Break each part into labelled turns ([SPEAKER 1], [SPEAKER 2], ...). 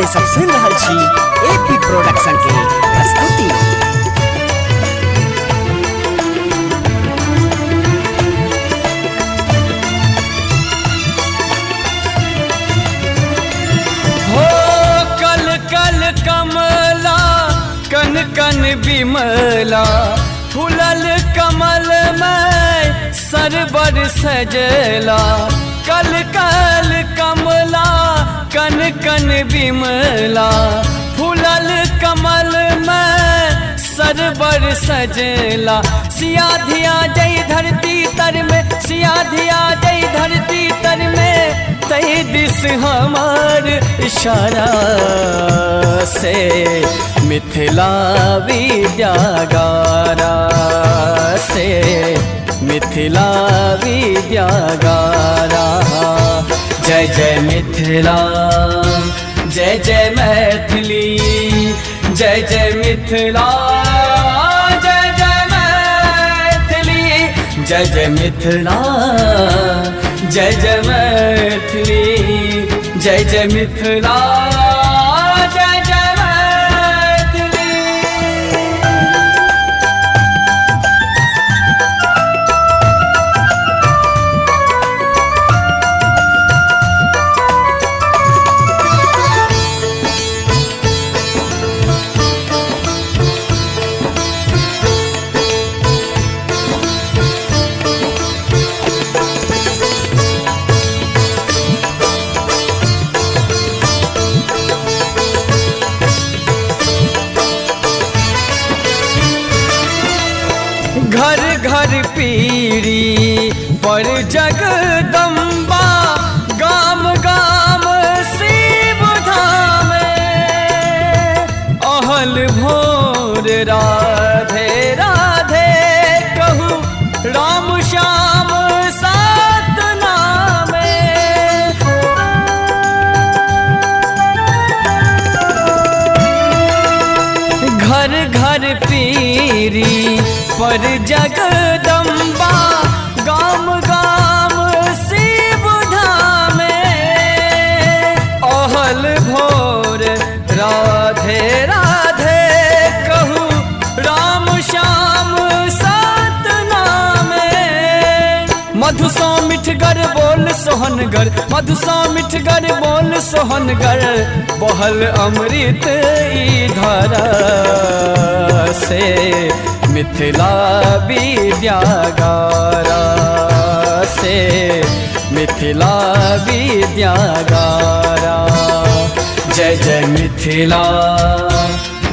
[SPEAKER 1] अपने सब सुन रहल छी एपी प्रोडक्शन के प्रस्तुति।
[SPEAKER 2] हो कल कल कमला कन कन बिमला फूलल कमल में सरबर सजला। कल कल कमला कन कन बिमला फूलल कमल में सरबर सजला। सिया धिया जय धरती तर में, सिया धिया जय धरती तर में, तई दिस हमार इशारा से मिथिला विद्यागारा से मिथिला विद्यागारा। जय जय मिथिला जय जय मैथिली, जय जय मिथिला जय जय मैथिली, जय जय मिथिला जय जय मैथिली, जय जय मिथिला जय जय मैथिली। घर घर पीरी पर जगदम्बा, गाम गाम शिव धाम। अहल भोर राधे राधे कहूँ, राम श्याम सात नामे। घर घर पीरी पर जगदम्बा, गाम गाम शिव धामे। अहल भोर राधे राधे कहूँ, राम श्याम सात नामे। मधु सौ मिठगर बोल सोहनगर, मधु सौ मिठगर बोल सोहनगर, बहल अमृत ई धारा से मिथिला विद्यागारा से मिथिला विद्यागारा। जय जय मिथिला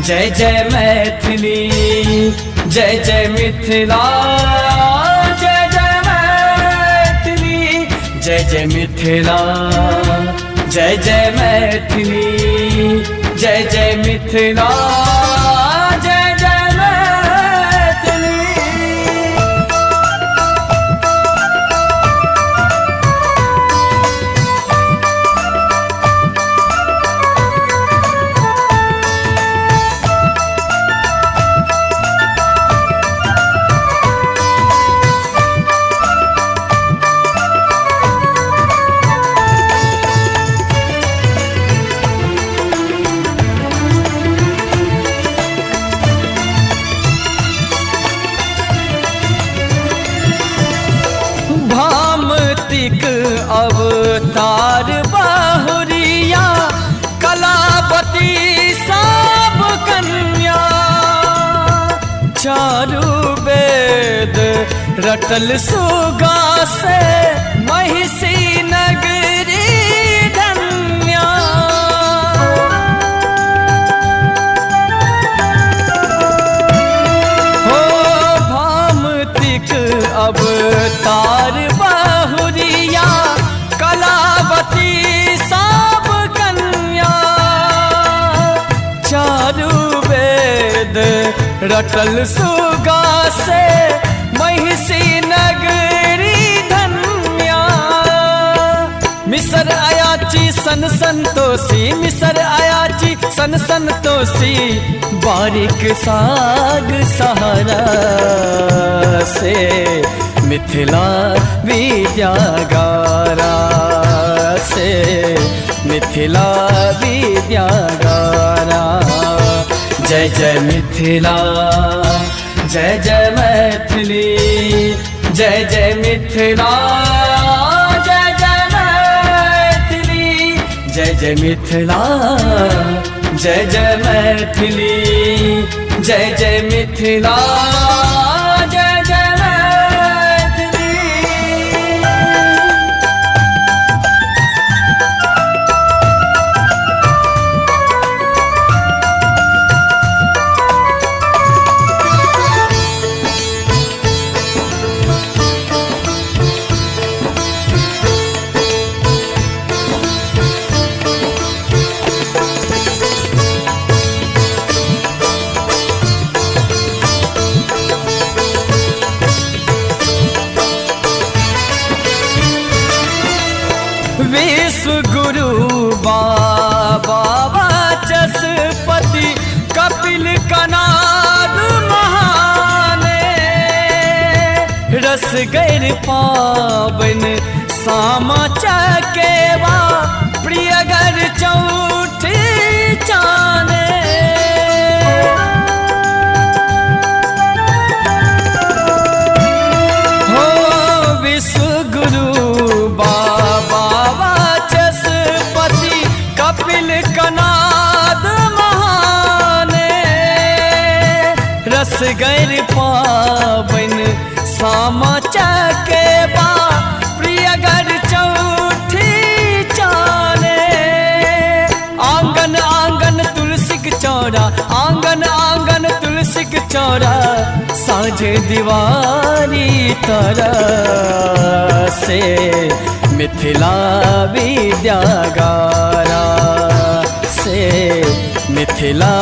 [SPEAKER 2] जय जय मैथिली, जय जय मिथिला जय जय मैथिली, जय जय मिथिला जय जय मैथिली, जय जय मिथिला जय जय मैथिली। भामतिक अवतार बाहुरिया, कलावती सब कन्या। चारु वेद रटल सुगा से, महिषी नगरी धन्या। हो भामतिक अवतार बाहुरिया, कलावती सब कन्या। चारु वेद रटल सुगा से, महिषी नगरी धन्या। मिसर आयाची सन संतोषी, मिसर आयाची सन संतोषी, बारिक साग सहारा से मिथिला विद्यागारा से मिथिला विद्यागारा। जय जय मिथिला, जय जय मैथिली, जय जय मिथिला, जय जय मैथिली, जय जय मिथिला, जय जय मैथिली, जय जय मिथिला, जय जय मैथिली। विश्व गुरु बाबा वाचस्पति कपिल कनाद महाने, रस गैर पावन सामा चकेवा प्रियगर चौठी चाने। हो विश्व गुरु बाबा वाचस्पति कपिल कनाद महाने, रस गैर पावन सामा चकेवा प्रियगर चौठी चाने। आंगन आंगन तुलसी के चौरा, आंगन आंगन तुलसी के चौरा, साझे दीवारी तरह से मिथिला विद्यागारा से, मिथिला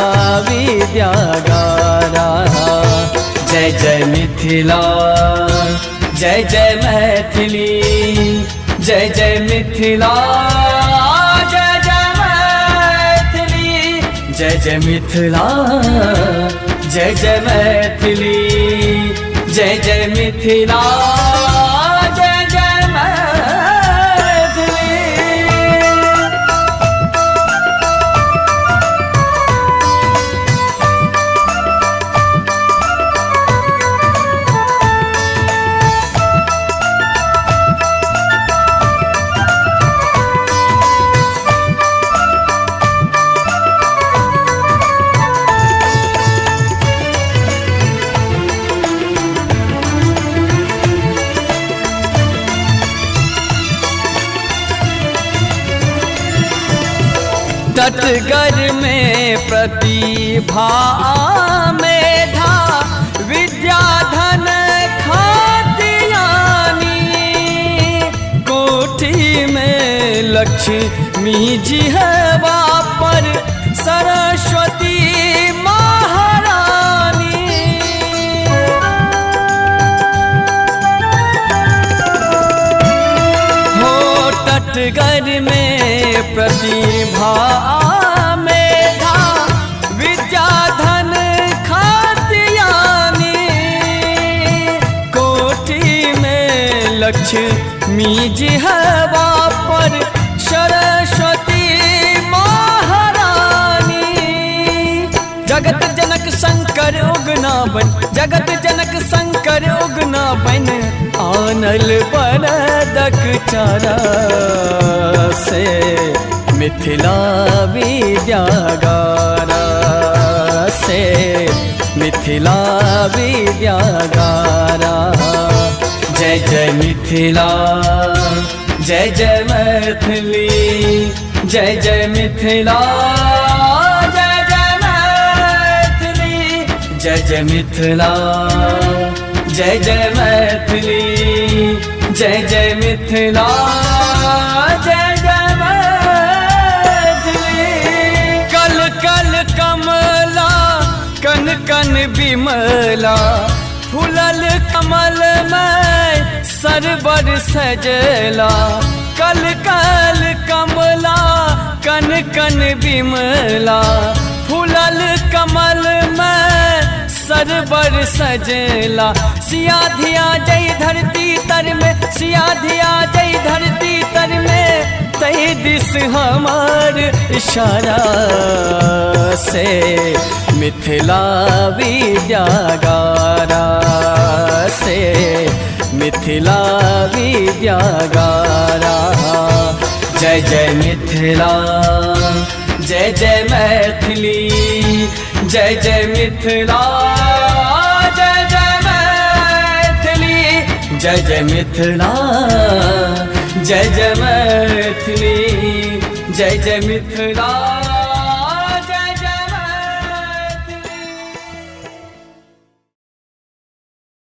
[SPEAKER 2] विद्यागारा। जय जय मिथिला, जय जय मैथिली, जय जय मिथिला, जय जय मैथिली, जय जय मिथिला, जय जय मैथिली, जय जय मिथिला, जय जय मैथिली। तटगर में प्रतिभा मेधा विद्या धन खातियानी, कोठी में लक्ष्मी जी हवा पर सरस्वती महारानी। हो तटगर में प्रतिभा मेधा विद्या धन खातियानी, कोठी में लक्ष्मी जी हवा पर सरस्वती महारानी। जगत जनक शंकर उगना बन, जगत जनक शंकर उगना बन, आनल बरदक चारा से मिथिला विद्यागारा से, मिथिला विद्यागारा। जय जय मिथिला, जय जय मैथिली, जय जय मिथिला, जय जय मैथिली, जय जय मिथिला, जय जय मैथिली, जय जय मिथिला, जय जय मैथिली। कल कल कमला कन कन विमला, फूलल कमल में सरबर सजला। कल कल कमला कन कन विमला, फूलल कमल में सरबर सजला। सिया धिया जय धरती तर में, सिया धिया जय धरती तर में, तय दिस हमार इशारा से मिथिला विद्यागारा से मिथिला विद्यागारा। जय जय मिथिला जय जय मैथिली जय जय मिथिला जय जय मैथिली जय जय मिथिला जय जय मैथिली जय जय मिथिला।